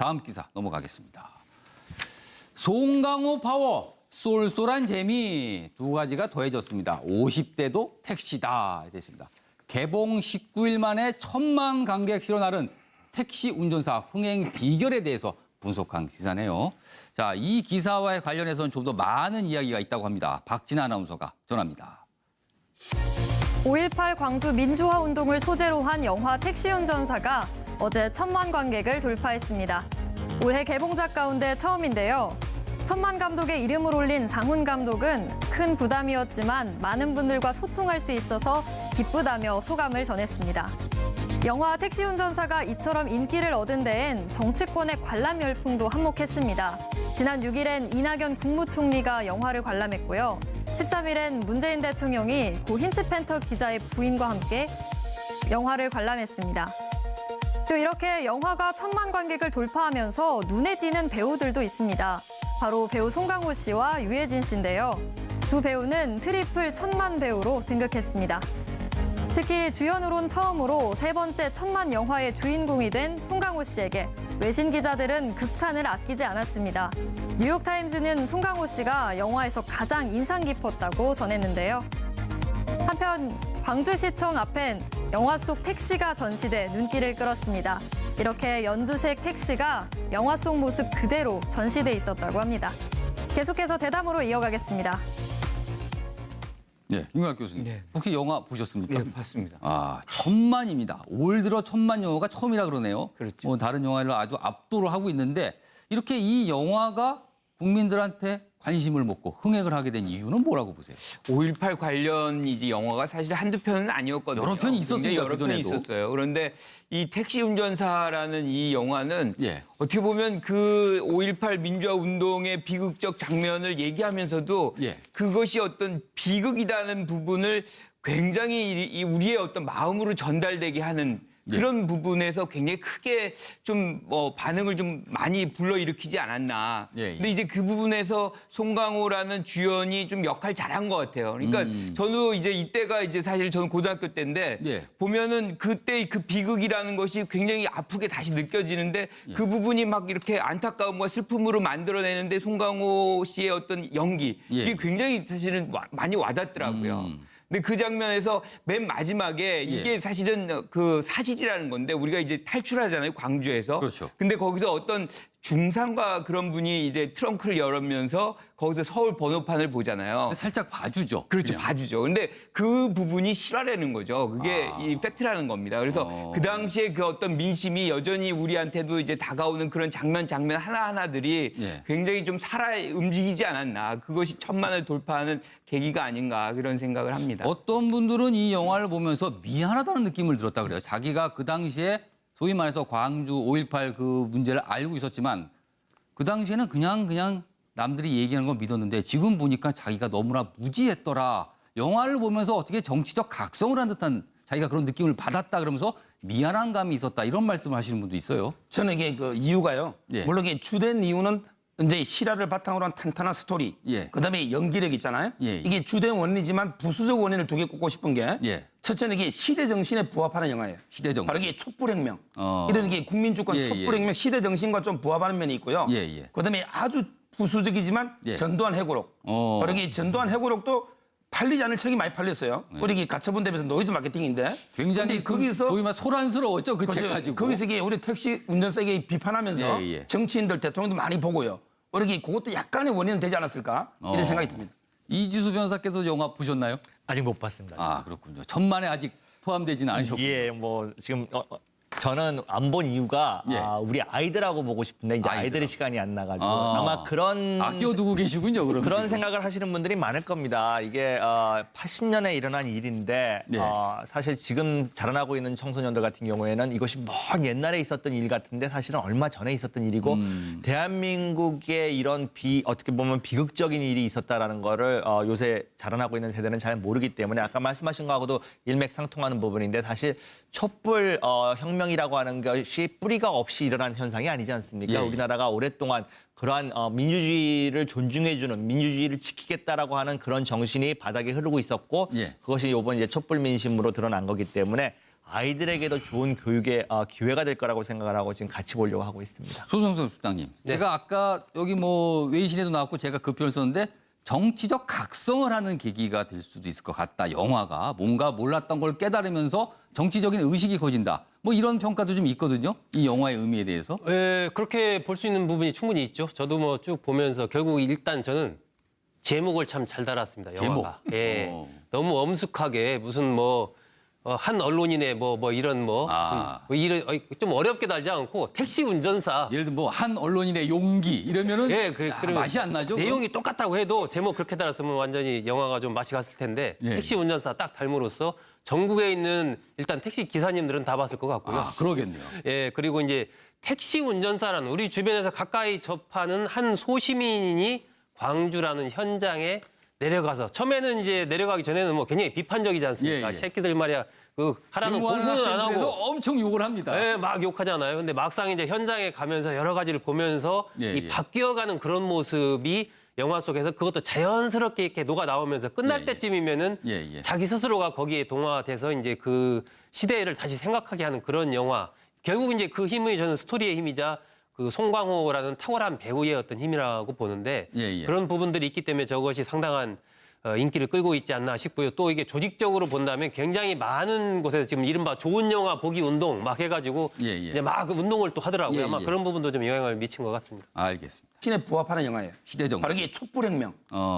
다음 기사 넘어가겠습니다. 송강호 파워, 쏠쏠한 재미 두 가지가 더해졌습니다. 50대도 택시다 됐습니다. 개봉 19일 만에 1,000만 관객 실어 나른 택시 운전사 흥행 비결에 대해서 분석한 기사네요. 자, 이 기사와 관련해서는 좀 더 많은 이야기가 있다고 합니다. 박진아 아나운서가 전합니다. 5.18 광주 민주화 운동을 소재로 한 영화 택시 운전사가 어제 1,000만 관객을 돌파했습니다. 올해 개봉작 가운데 처음인데요. 1,000만 감독의 이름을 올린 장훈 감독은 큰 부담이었지만 많은 분들과 소통할 수 있어서 기쁘다며 소감을 전했습니다. 영화 택시 운전사가 이처럼 인기를 얻은 데엔 정치권의 관람 열풍도 한몫했습니다. 지난 6일엔 이낙연 국무총리가 영화를 관람했고요. 13일엔 문재인 대통령이 고 힌츠팬터 기자의 부인과 함께 영화를 관람했습니다. 또 이렇게 영화가 1,000만 관객을 돌파하면서 눈에 띄는 배우들도 있습니다. 바로 배우 송강호 씨와 유해진 씨인데요. 두 배우는 트리플 1,000만 배우로 등극했습니다. 특히 주연으론 처음으로 세 번째 1,000만 영화의 주인공이 된 송강호 씨에게 외신 기자들은 극찬을 아끼지 않았습니다. 뉴욕타임즈는 송강호 씨가 영화에서 가장 인상 깊었다고 전했는데요. 한편 광주시청 앞엔 영화 속 택시가 전시돼 눈길을 끌었습니다. 이렇게 연두색 택시가 영화 속 모습 그대로 전시돼 있었다고 합니다. 계속해서 대담으로 이어가겠습니다. 네, 윤곽 교수님. 네. 혹시 영화 보셨습니까? 네, 봤습니다. 1,000만입니다. 올 들어 1,000만 영화가 처음이라 그러네요. 그렇죠. 다른 영화를 아주 압도를 하고 있는데 이렇게 이 영화가 국민들한테 관심을 먹고 흥행을 하게 된 이유는 뭐라고 보세요? 5.18 관련 이제 영화가 사실 한두 편은 아니었거든요. 여러 편이 있었습니다, 여러 편이 그전에도. 있었어요. 그런데 이 택시 운전사라는 이 영화는 예. 어떻게 보면 그 5.18 민주화 운동의 비극적 장면을 얘기하면서도 예. 그것이 어떤 비극이라는 부분을 굉장히 우리의 어떤 마음으로 전달되게 하는 그런 부분에서 굉장히 크게 좀 반응을 좀 많이 불러일으키지 않았나. 예. 근데 이제 그 부분에서 송강호라는 주연이 좀 역할 잘한 것 같아요. 그러니까 저도 이제 이때가 이제 사실 저는 고등학교 때인데 예. 보면은 그때 그 비극이라는 것이 굉장히 아프게 다시 느껴지는데 그 부분이 막 이렇게 안타까움과 슬픔으로 만들어내는데 송강호 씨의 어떤 연기 이게 굉장히 사실은 많이 와닿더라고요. 근데 그 장면에서 맨 마지막에 이게 사실은 그 사실이라는 건데 우리가 이제 탈출하잖아요, 광주에서. 그렇죠. 근데 거기서 어떤 중상과 그런 분이 이제 트렁크를 열으면서 거기서 서울 번호판을 보잖아요. 살짝 봐주죠. 그렇죠, 그냥. 봐주죠. 근데 그 부분이 실화라는 거죠. 그게 이 팩트라는 겁니다. 그래서 그 당시에 그 어떤 민심이 여전히 우리한테도 이제 다가오는 그런 장면 하나하나들이 굉장히 좀 살아 움직이지 않았나. 그것이 1,000만을 돌파하는 계기가 아닌가 그런 생각을 합니다. 어떤 분들은 이 영화를 보면서 미안하다는 느낌을 들었다 그래요. 자기가 그 당시에 소위 말해서 광주 5.18 그 문제를 알고 있었지만 그 당시에는 그냥 남들이 얘기하는 걸 믿었는데 지금 보니까 자기가 너무나 무지했더라. 영화를 보면서 어떻게 정치적 각성을 한 듯한 자기가 그런 느낌을 받았다 그러면서 미안한 감이 있었다. 이런 말씀을 하시는 분도 있어요. 저는 이게 그 이유가요. 예. 물론 이게 주된 이유는 이제 실화를 바탕으로 한 탄탄한 스토리. 예. 그다음에 연기력 있잖아요. 예. 이게 주된 원인이지만 부수적 원인을 두 개 꼽고 싶은 게 예. 첫째는 이게 시대 정신에 부합하는 영화예요. 시대 정신. 바로 이게 촛불혁명. 어. 이런 게 국민주권 예, 촛불혁명 시대 정신과 좀 부합하는 면이 있고요. 예. 그다음에 아주 부수적이지만 전두환 해고록. 바로 이게 전두환 해고록도 팔리지 않을 책이 많이 팔렸어요. 우리 이게 가처분 대비해서 노이즈 마케팅인데 굉장히 거기서 소위 말 소란스러웠죠. 그 책 가지고. 거기서 이게 우리 택시 운전사에게 비판하면서 정치인들 대통령도 많이 보고요. 우리 그것도 약간의 원인은 되지 않았을까 이런 생각이 듭니다. 이지수 변호사께서 영화 보셨나요? 아직 못 봤습니다. 그렇군요. 1,000만에 아직 포함되지는 않으셨군요. 예, 뭐 지금 저는 안 본 이유가 우리 아이들하고 보고 싶은데 이제 아이들의 시간이 안 나가지고 아마 그런 아껴두고 계시군요. 그럼 그런 생각을 하시는 분들이 많을 겁니다. 이게 80년에 일어난 일인데 사실 지금 자라나고 있는 청소년들 같은 경우에는 이것이 먼 옛날에 있었던 일 같은데 사실은 얼마 전에 있었던 일이고 대한민국에 이런 어떻게 보면 비극적인 일이 있었다라는 거를 요새 자라나고 있는 세대는 잘 모르기 때문에 아까 말씀하신 거하고도 일맥상통하는 부분인데 사실 촛불 혁명이라고 하는 것이 뿌리가 없이 일어난 현상이 아니지 않습니까? 우리나라가 오랫동안 그러한 민주주의를 존중해주는 민주주의를 지키겠다라고 하는 그런 정신이 바닥에 흐르고 있었고 그것이 이번 이제 촛불 민심으로 드러난 거기 때문에 아이들에게도 좋은 교육의 기회가 될 거라고 생각을 하고 지금 같이 보려고 하고 있습니다. 소정석 국장님, 제가 아까 여기 뭐 외신에도 나왔고 제가 그 표현을 썼는데 정치적 각성을 하는 계기가 될 수도 있을 것 같다. 영화가 뭔가 몰랐던 걸 깨달으면서 정치적인 의식이 커진다. 뭐 이런 평가도 좀 있거든요. 이 영화의 의미에 대해서. 예, 그렇게 볼 수 있는 부분이 충분히 있죠. 저도 뭐 쭉 보면서 결국 일단 저는 제목을 참 잘 달았습니다. 영화가. 제목? 예, 너무 엄숙하게 무슨 뭐 한 언론인의 뭐 이런 이런 좀 어렵게 달지 않고 택시 운전사. 예를 들어 뭐 한 언론인의 용기 이러면은 그러면 맛이 안 나죠. 내용이 똑같다고 해도 제목 그렇게 달았으면 완전히 영화가 좀 맛이 갔을 텐데 예. 택시 운전사 딱 닮으로써 전국에 있는 일단 택시 기사님들은 다 봤을 것 같고요. 그러겠네요. 예, 그리고 이제 택시 운전사라는 우리 주변에서 가까이 접하는 한 소시민이 광주라는 현장에 내려가서 처음에는 이제 내려가기 전에는 뭐 굉장히 비판적이지 않습니까? 예. 새끼들 말이야 그 하라는 공부는 안 학생들에서 하고 엄청 욕을 합니다. 예, 막 욕하잖아요. 근데 막상 이제 현장에 가면서 여러 가지를 보면서 이 바뀌어가는 그런 모습이 영화 속에서 그것도 자연스럽게 이렇게 녹아 나오면서 끝날 때쯤이면은 자기 스스로가 거기에 동화돼서 이제 그 시대를 다시 생각하게 하는 그런 영화. 결국 이제 그 힘이 저는 스토리의 힘이자 그 송강호라는 탁월한 배우의 어떤 힘이라고 보는데 그런 부분들이 있기 때문에 저것이 상당한 인기를 끌고 있지 않나 싶고요. 또 이게 조직적으로 본다면 굉장히 많은 곳에서 지금 이른바 좋은 영화 보기 운동 막 해가지고 이제 막 운동을 또 하더라고요. 아마 그런 부분도 좀 영향을 미친 것 같습니다. 알겠습니다. 신에 부합하는 영화예요. 시대 정신. 바로 이게 촛불혁명.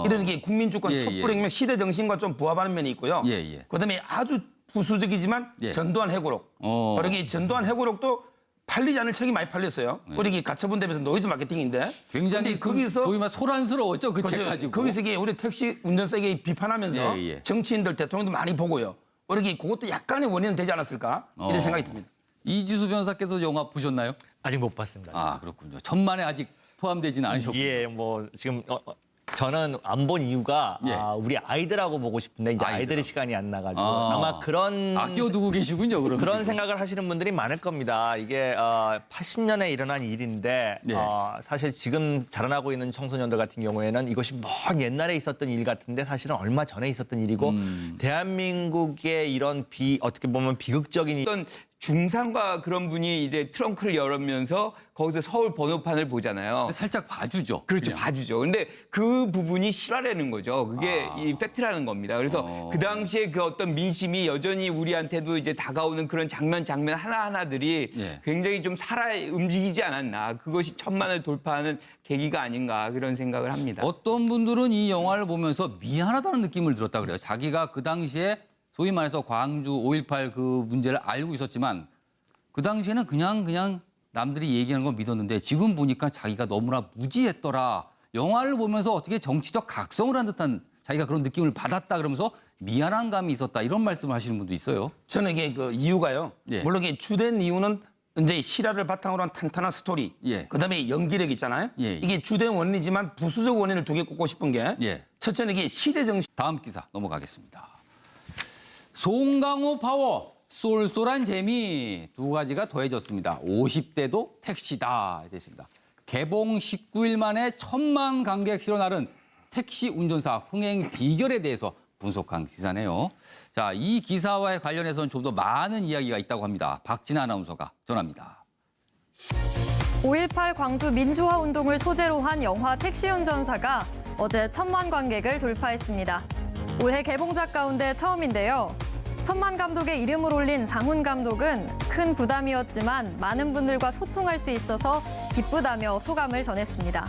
이런 게 국민주권 촛불혁명 시대 정신과 좀 부합하는 면이 있고요. 그다음에 아주 부수적이지만 전두환 해고록. 바로 이게 전두환 해고록도 팔리지 않을 책이 많이 팔렸어요. 우리 가처분 대비해서 노이즈 마케팅인데 굉장히 거기서 소위 말 소란스러웠죠. 그 책 가지고. 거기서 이게 우리 택시 운전사에게 비판하면서 정치인들 대통령도 많이 보고요. 우리 그것도 약간의 원인은 되지 않았을까 이런 생각이 듭니다. 이지수 변호사께서 영화 보셨나요? 아직 못 봤습니다. 그렇군요. 천만에 아직 포함되지는 않으셨군요. 예, 뭐 지금 저는 안 본 이유가 우리 아이들하고 보고 싶은데 이제 아이들의 시간이 안 나가지고 아마 그런 아껴두고 계시군요. 그러면 그런 지금. 생각을 하시는 분들이 많을 겁니다. 이게 80년에 일어난 일인데 사실 지금 자라나고 있는 청소년들 같은 경우에는 이것이 먼 옛날에 있었던 일 같은데 사실은 얼마 전에 있었던 일이고 대한민국의 이런 어떻게 보면 비극적인 어떤 중상과 그런 분이 이제 트렁크를 열으면서 거기서 서울 번호판을 보잖아요. 살짝 봐주죠. 그렇죠. 그냥. 봐주죠. 근데 그 부분이 실화라는 거죠. 그게 이 팩트라는 겁니다. 그래서 그 당시에 그 어떤 민심이 여전히 우리한테도 이제 다가오는 그런 장면 하나하나들이 굉장히 좀 움직이지 않았나. 그것이 천만을 돌파하는 계기가 아닌가 그런 생각을 합니다. 어떤 분들은 이 영화를 보면서 미안하다는 느낌을 들었다 그래요. 자기가 그 당시에 소위 말해서 광주 5.18 그 문제를 알고 있었지만 그 당시에는 그냥 남들이 얘기하는 걸 믿었는데 지금 보니까 자기가 너무나 무지했더라. 영화를 보면서 어떻게 정치적 각성을 한 듯한 자기가 그런 느낌을 받았다 그러면서 미안한 감이 있었다. 이런 말씀을 하시는 분도 있어요. 저는 이게 그 이유가요. 물론 이게 주된 이유는 이제 실화를 바탕으로 한 탄탄한 스토리. 그다음에 연기력 있잖아요. 이게 주된 원인이지만 부수적 원인을 두 개 꼽고 싶은 게 첫째는 이게 시대 정신. 다음 기사 넘어가겠습니다. 송강호 파워, 쏠쏠한 재미 두 가지가 더해졌습니다. 50대도 택시다 됐습니다. 개봉 19일 만에 1000만 관객 실어 나른 택시 운전사 흥행 비결에 대해서 분석한 기사네요. 자, 이 기사와의 관련해서는 좀 더 많은 이야기가 있다고 합니다. 박진아 아나운서가 전합니다. 5.18 광주 민주화 운동을 소재로 한 영화 택시 운전사가 어제 1000만 관객을 돌파했습니다. 올해 개봉작 가운데 처음인데요. 천만 감독의 이름을 올린 장훈 감독은 큰 부담이었지만 많은 분들과 소통할 수 있어서 기쁘다며 소감을 전했습니다.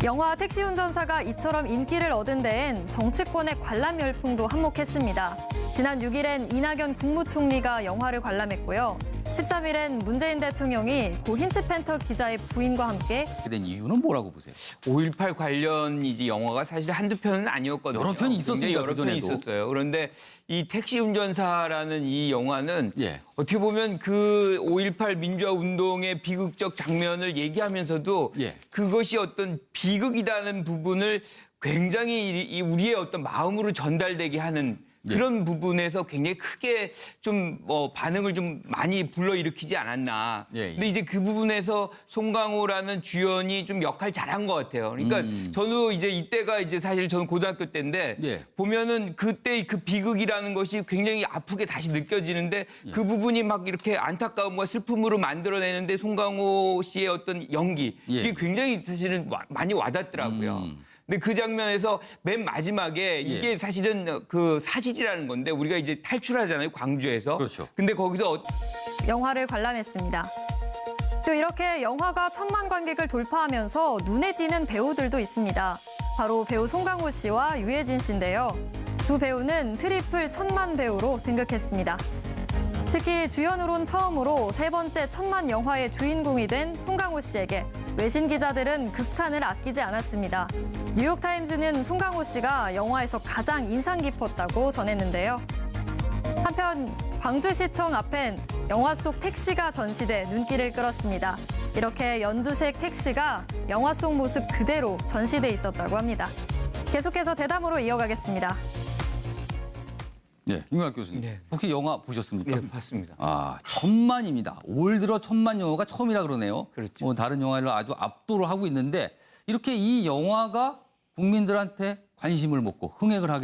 영화 택시 운전사가 이처럼 인기를 얻은 데엔 정치권의 관람 열풍도 한몫했습니다. 지난 6일엔 이낙연 국무총리가 영화를 관람했고요. 13일엔 문재인 대통령이 고 힌츠팬터 기자의 부인과 함께 된 이유는 뭐라고 보세요? 5.18 관련 이제 영화가 사실 한두 편은 아니었거든요. 여러 편이 있었습니다. 여러 편이 있었어요. 그런데 이 택시 운전사라는 이 영화는 어떻게 보면 그 5.18 민주화 운동의 비극적 장면을 얘기하면서도 그것이 어떤 비극이라는 부분을 굉장히 우리의 어떤 마음으로 전달되게 하는 그런 부분에서 굉장히 크게 좀 반응을 좀 많이 불러일으키지 않았나. 근데 이제 그 부분에서 송강호라는 주연이 좀 역할 잘한 것 같아요. 그러니까 저는 이제 이때가 이제 사실 저는 고등학교 때인데 보면은 그때 그 비극이라는 것이 굉장히 아프게 다시 느껴지는데 그 부분이 막 이렇게 안타까움과 슬픔으로 만들어내는데 송강호 씨의 어떤 연기 이게 굉장히 사실은 많이 와닿더라고요. 근데 그 장면에서 맨 마지막에 이게 사실은 그 사실이라는 건데 우리가 이제 탈출하잖아요, 광주에서. 그렇죠. 근데 거기서 영화를 관람했습니다. 또 이렇게 영화가 1000만 관객을 돌파하면서 눈에 띄는 배우들도 있습니다. 바로 배우 송강호 씨와 유해진 씨인데요. 두 배우는 트리플 1000만 배우로 등극했습니다. 특히 주연으론 처음으로 세 번째 1000만 영화의 주인공이 된 송강호 씨에게 외신 기자들은 극찬을 아끼지 않았습니다. 뉴욕타임즈는 송강호 씨가 영화에서 가장 인상 깊었다고 전했는데요. 한편 광주시청 앞엔 영화 속 택시가 전시돼 눈길을 끌었습니다. 이렇게 연두색 택시가 영화 속 모습 그대로 전시돼 있었다고 합니다. 계속해서 대담으로 이어가겠습니다. 네, 김근학 교수님. 혹시 영화 보셨습니까? 네, 봤습니다. 1000만입니다. 올 들어 1000만 영화가 처음이라 그러네요. 그렇죠. 다른 영화를 아주 압도를 하고 있는데 이렇게 이 영화가 국민들한테 관심을 먹고 흥행을 하게